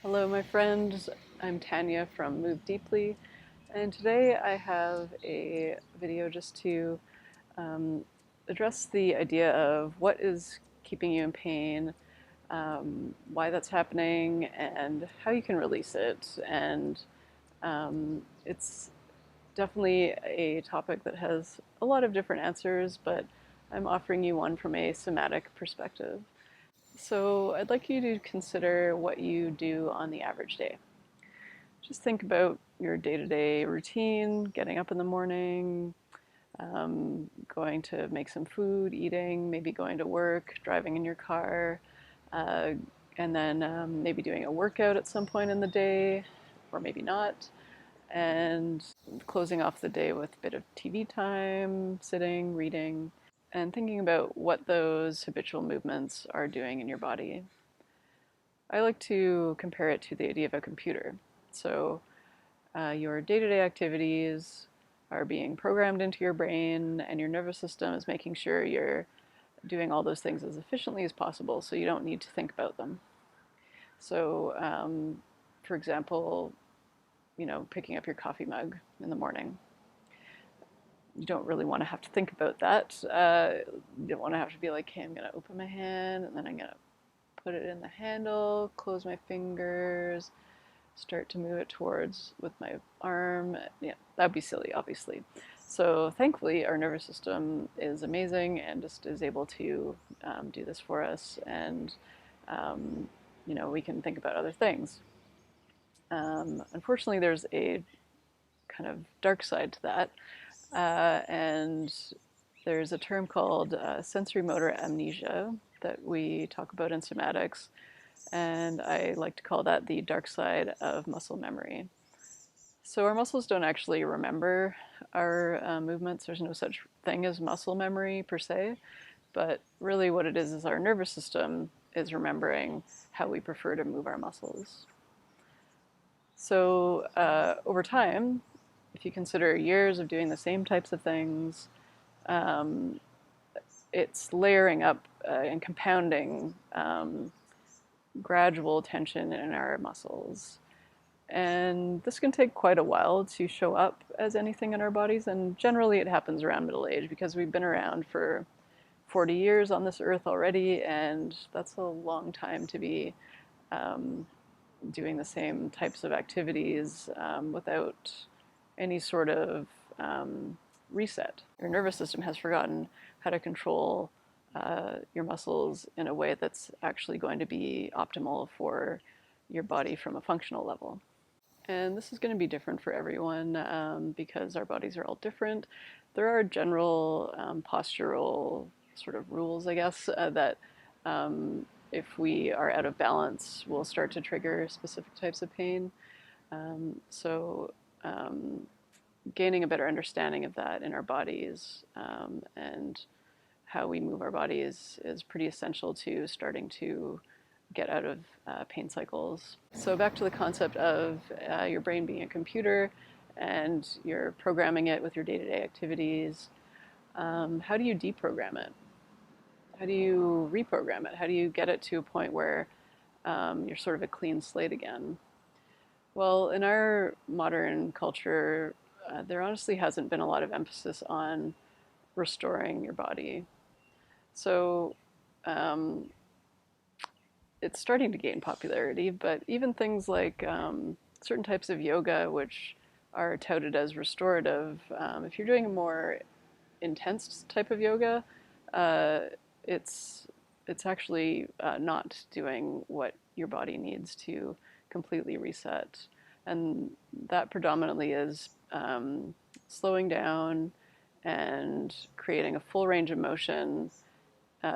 Hello, my friends. I'm Tanya from Move Deeply, and today I have a video just to um, address the idea of what is keeping you in pain, why that's happening, and how you can release it. And it's definitely a topic that has a lot of different answers, but I'm offering you one from a somatic perspective. So I'd like you to consider what you do on the average day. Just think about your day-to-day routine, getting up in the morning, going to make some food, eating, maybe going to work, driving in your car, uh, and then maybe doing a workout at some point in the day, or maybe not, and closing off the day with a bit of TV time, sitting, reading, and thinking about what those habitual movements are doing in your body. I like to compare it to the idea of a computer. So your day-to-day activities are being programmed into your brain, and your nervous system is making sure you're doing all those things as efficiently as possible so you don't need to think about them. So, for example, picking up your coffee mug in the morning. You don't really want to have to think about that. You don't want to have to be like, okay, I'm going to open my hand and then I'm going to put it in the handle, close my fingers, start to move it towards with my arm. Yeah, that'd be silly, obviously. So thankfully, our nervous system is amazing and just is able to do this for us, and we can think about other things. Unfortunately, there's a kind of dark side to that, and there's a term called sensory motor amnesia that we talk about in somatics, and I like to call that the dark side of muscle memory. So our muscles don't actually remember our movements. There's no such thing as muscle memory per se, but really what it is our nervous system is remembering how we prefer to move our muscles. So over time, if you consider years of doing the same types of things, um, it's layering up and compounding gradual tension in our muscles. And this can take quite a while to show up as anything in our bodies. And generally, it happens around middle age because we've been around for 40 years on this earth already. And that's a long time to be um, doing the same types of activities without any sort of reset. Your nervous system has forgotten how to control your muscles in a way that's actually going to be optimal for your body from a functional level. And this is going to be different for everyone because our bodies are all different. There are general postural sort of rules, I guess, that if we are out of balance, will start to trigger specific types of pain. So, gaining a better understanding of that in our bodies and how we move our bodies is pretty essential to starting to get out of pain cycles. So back to the concept of your brain being a computer and you're programming it with your day-to-day activities. How do you deprogram it? How do you reprogram it? How do you get it to a point where you're sort of a clean slate again? Well, in our modern culture, there honestly hasn't been a lot of emphasis on restoring your body. So um, it's starting to gain popularity, but even things like certain types of yoga, which are touted as restorative, if you're doing a more intense type of yoga, uh, it's it's actually not doing what your body needs to completely reset, and that predominantly is slowing down and creating a full range of motion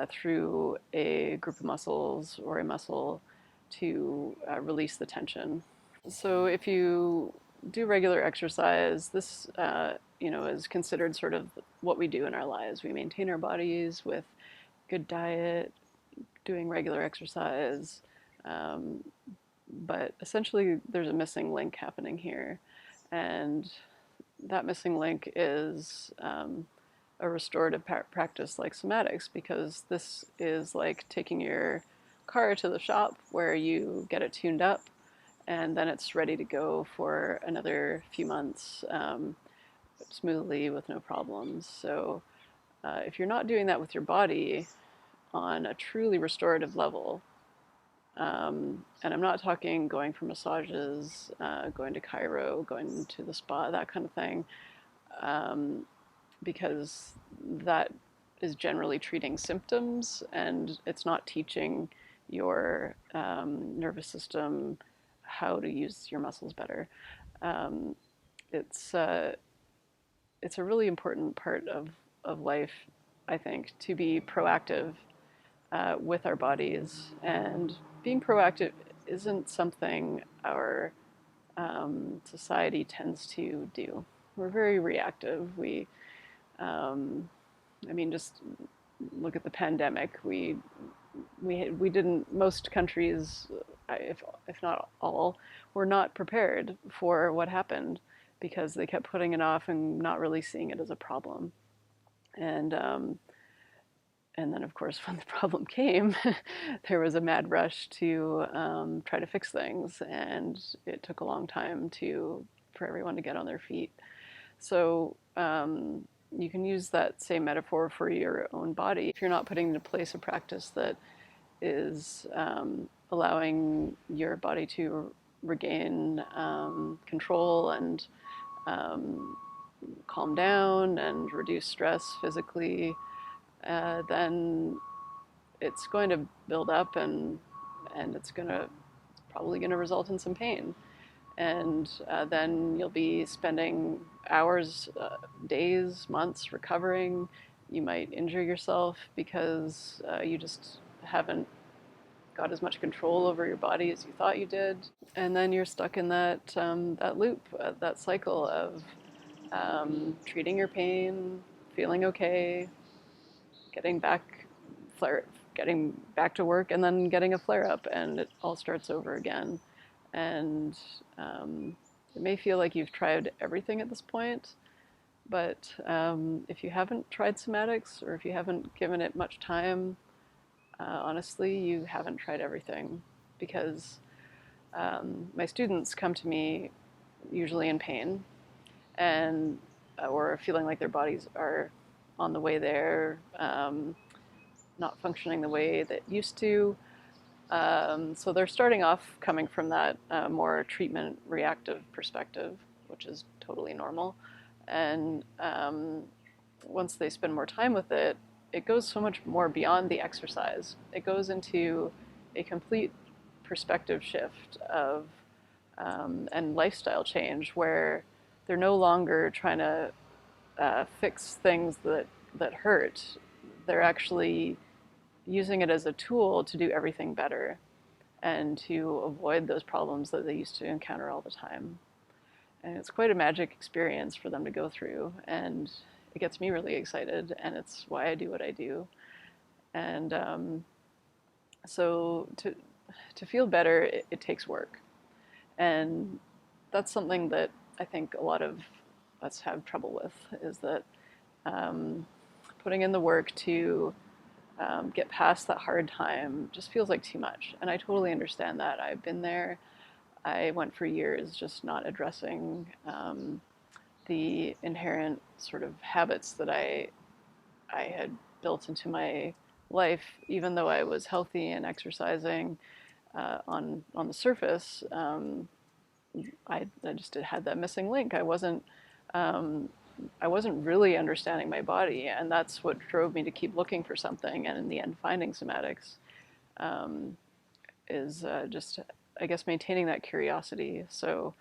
through a group of muscles or a muscle to release the tension. So if you do regular exercise, this is considered sort of what we do in our lives. We maintain our bodies with good diet, doing regular exercise, um, but essentially there's a missing link happening here, and that missing link is a restorative practice like somatics, because this is like taking your car to the shop where you get it tuned up, and then it's ready to go for another few months smoothly with no problems. So if you're not doing that with your body on a truly restorative level, and I'm not talking going for massages, going to Cairo, going to the spa, that kind of thing, um, because that is generally treating symptoms and it's not teaching your nervous system how to use your muscles better. Um, it's it's a really important part of life, I think, to be proactive with our bodies. And being proactive isn't something our society tends to do. We're very reactive. Um, I mean, just look at the pandemic. We didn't. Most countries, if not all, were not prepared for what happened because they kept putting it off and not really seeing it as a problem. And and then, of course, when the problem came, there was a mad rush to try to fix things, and it took a long time for everyone to get on their feet. So you can use that same metaphor for your own body. If you're not putting into place a practice that is allowing your body to regain control and um, calm down and reduce stress physically, then it's going to build up and it's probably going to result in some pain. And then you'll be spending hours, days, months recovering. You might injure yourself because you just haven't got as much control over your body as you thought you did. And then you're stuck in that loop, that cycle of treating your pain, feeling okay, getting back flare getting back to work and then getting a flare up and it all starts over again. And it may feel like you've tried everything at this point, but if you haven't tried somatics or if you haven't given it much time, honestly, you haven't tried everything because my students come to me usually in pain and or feeling like their bodies are on the way there, not functioning the way that used to. So they're starting off coming from that more treatment reactive perspective, which is totally normal. And once they spend more time with it, it goes so much more beyond the exercise. It goes into a complete perspective shift of and lifestyle change where they're no longer trying to fix things that hurt. They're actually using it as a tool to do everything better and to avoid those problems that they used to encounter all the time. And it's quite a magic experience for them to go through. And it gets me really excited. And it's why I do what I do. And so to feel better, it takes work. And that's something that I think a lot of us have trouble with is that putting in the work to get past that hard time just feels like too much. And I totally understand that. I've been there. I went for years just not addressing the inherent sort of habits that I had built into my life, even though I was healthy and exercising on the surface. I just had that missing link. Um, I wasn't really understanding my body, and that's what drove me to keep looking for something. And in the end, finding somatics um, is just, I guess, maintaining that curiosity. So,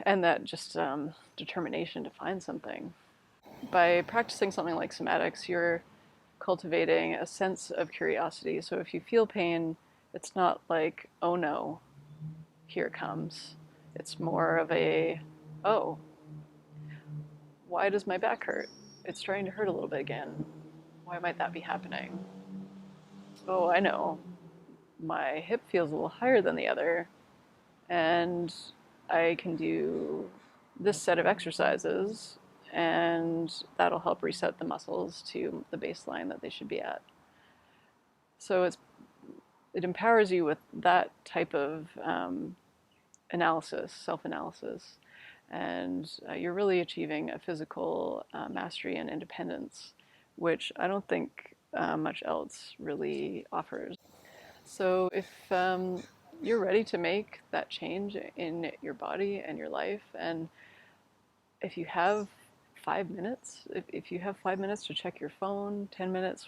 and that just determination to find something. By practicing something like somatics, you're cultivating a sense of curiosity. So if you feel pain, it's not like, oh no, here it comes. It's more of a, oh, why does my back hurt? It's starting to hurt a little bit again. Why might that be happening? Oh, I know. My hip feels a little higher than the other, and I can do this set of exercises, and that'll help reset the muscles to the baseline that they should be at. So it empowers you with that type of analysis, self-analysis, and you're really achieving a physical mastery and independence, which I don't think much else really offers. So if you're ready to make that change in your body and your life, and if you have 5 minutes, if you have 5 minutes to check your phone, 10 minutes,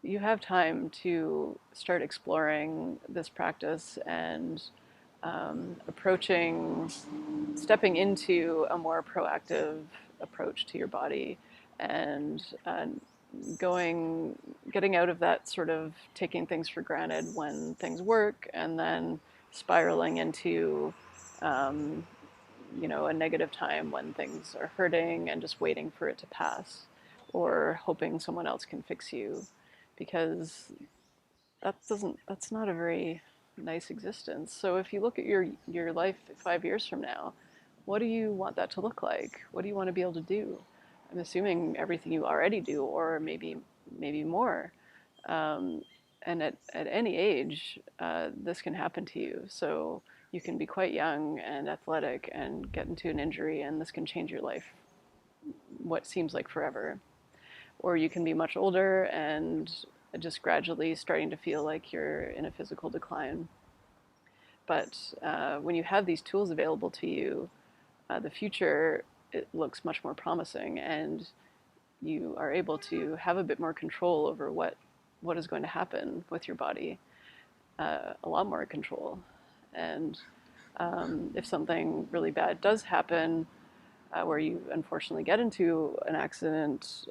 you have time to start exploring this practice and approaching, stepping into a more proactive approach to your body, and going, getting out of that sort of taking things for granted when things work, and then spiraling into, um, a negative time when things are hurting and just waiting for it to pass, or hoping someone else can fix you, because that's not a very nice existence. So if you look at your life 5 years from now, what do you want that to look like? What do you want to be able to do? I'm assuming everything you already do, or maybe more. Um, and at any age, this can happen to you. So you can be quite young and athletic and get into an injury, and this can change your life, what seems like forever. Or you can be much older and just gradually starting to feel like you're in a physical decline. But when you have these tools available to you, the future, it looks much more promising, and you are able to have a bit more control over what is going to happen with your body, a lot more control. And if something really bad does happen, where you unfortunately get into an accident,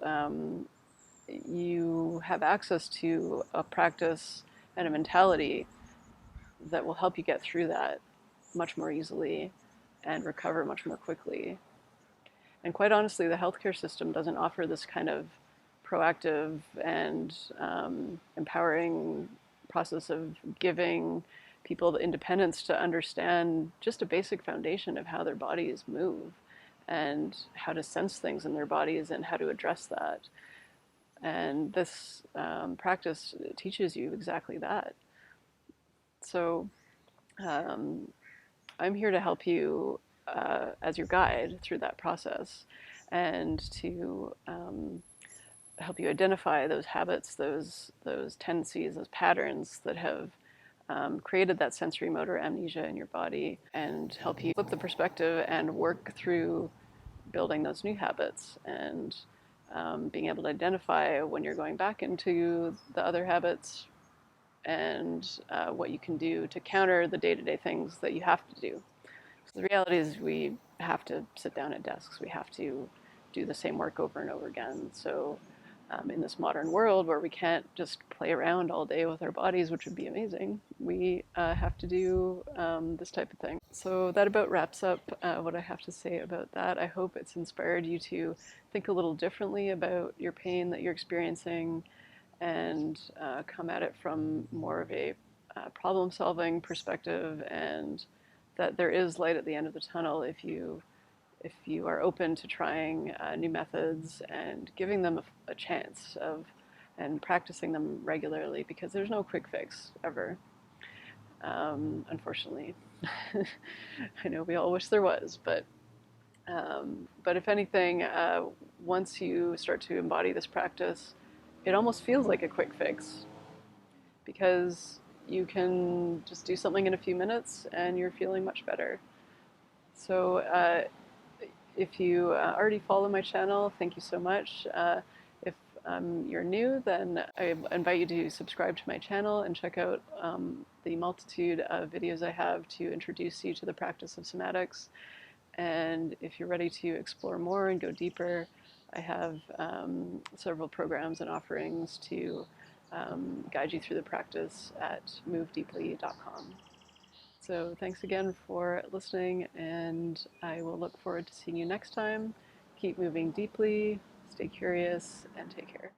you have access to a practice and a mentality that will help you get through that much more easily and recover much more quickly. And quite honestly, the healthcare system doesn't offer this kind of proactive and empowering process of giving people the independence to understand just a basic foundation of how their bodies move and how to sense things in their bodies and how to address that. And this practice teaches you exactly that. So um, I'm here to help you as your guide through that process, and to help you identify those habits, those tendencies, those patterns that have created that sensory motor amnesia in your body, and help you flip the perspective and work through building those new habits, and being able to identify when you're going back into the other habits, and what you can do to counter the day-to-day things that you have to do. So the reality is we have to sit down at desks. We have to do the same work over and over again. So in this modern world where we can't just play around all day with our bodies, which would be amazing, we have to do this type of thing. So that about wraps up what I have to say about that. I hope it's inspired you to think a little differently about your pain that you're experiencing, and come at it from more of a problem-solving perspective, and that there is light at the end of the tunnel if you are open to trying new methods and giving them a chance of, and practicing them regularly, because there's no quick fix ever, unfortunately. I know we all wish there was, but if anything, once you start to embody this practice, it almost feels like a quick fix, because you can just do something in a few minutes and you're feeling much better. So if you already follow my channel, thank you so much. If you're new, then I invite you to subscribe to my channel and check out the multitude of videos I have to introduce you to the practice of somatics. And if you're ready to explore more and go deeper, I have several programs and offerings to guide you through the practice at movedeeply.com. So thanks again for listening, and I will look forward to seeing you next time. Keep moving deeply, stay curious, and take care.